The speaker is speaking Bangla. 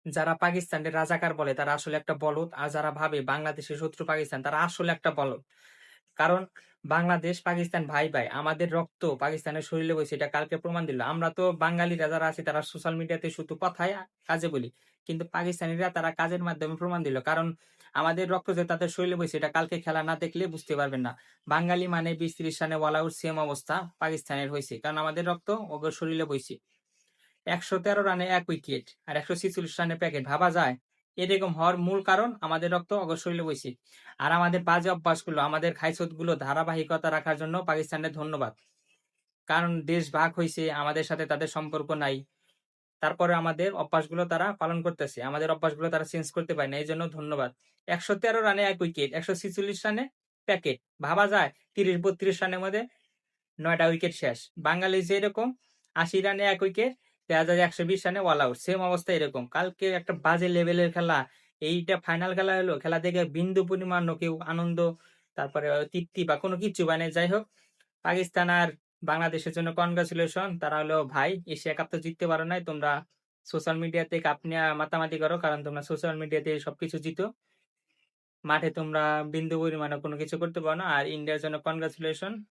যারা পাকিস্তানের রাজাকার বলে তারা আসলে একটা বলদ। আর যারা ভাবে বাংলাদেশের শত্রু পাকিস্তান তারা আসলে একটা বলদ। কারণ বাংলাদেশ, পাকিস্তান ভাই, ভাই। আমাদের রক্ত পাকিস্তানের শরীরে বইছে এটা কালকে প্রমাণ দিল। আমরা তো বাঙালিরা যারা আছি তারা সোশ্যাল মিডিয়াতে শুধু কথায় কাজে বলি। কিন্তু পাকিস্তানিরা তারা কাজের মাধ্যমে প্রমাণ দিল। কারণ আমাদের রক্ত যে তাদের শরীরে বইছে এটা কালকে খেলা না দেখলে বুঝতে পারবেন না। বাঙালি মানে ২০-৩০ রানে অল আউট সেম অবস্থা পাকিস্তানের হইছে। কারণ আমাদের রক্ত ওদের শরীরে বইছে। ১১৩ রানে ১ উইকেট আর ১৪৬ রানে প্যাকেট ভাবা যায়? এরকম হওয়ার মূল কারণ আমাদের রক্ত অগর শরীরে বইছে। আর আমাদের বাজে অভ্যাসগুলো, আমাদের খাইছতগুলো ধারাবাহিকতা রাখার জন্য পাকিস্তানের ধন্যবাদ। কারণ দেশ ভাগ হইছে, আমাদের সাথে তাদের সম্পর্ক নাই। তারপরে আমাদের অভ্যাসগুলো তারা পালন করতেছে। আমাদের অভ্যাসগুলো তারা চেঞ্জ করতে পারে না। এজন্য ধন্যবাদ। ১১৩ রানে ১ উইকেট, ১৪৬ রানে প্যাকেট। ভাবা যায় ৩০-৩২ রানের মধ্যে ৯ টা উইকেট শেষ। বাঙালি যেরকম ৮০ রানে ১ উইকেট, দেখা যায় ১২০ রানে অল আউট। সেম অবস্থা এরকম। কালকে একটা বাজে লেভেলের খেলা। এইটা ফাইনাল খেলা হলো। খেলা দেখে বিন্দু পরিমাণও কেউ আনন্দ, তারপরে তৃপ্তি বা কোনো কিচ্ছু পায় নাই। যাই হোক, পাকিস্তান আর বাংলাদেশের জন্য কনগ্রাচুলেশন। তারা হলো ভাই, এশিয়া কাপ তো জিততে পারো নাই। তোমরা সোশ্যাল মিডিয়াতে কাপ নিয়ে মাতামাতি করো। কারণ তোমরা সোশ্যাল মিডিয়াতে সবকিছু জিতো। মাঠে তোমরা বিন্দু পরিমাণও কোনো কিছু করতে পারো না। আর ইন্ডিয়ার জন্য কনগ্রাচুলেশন।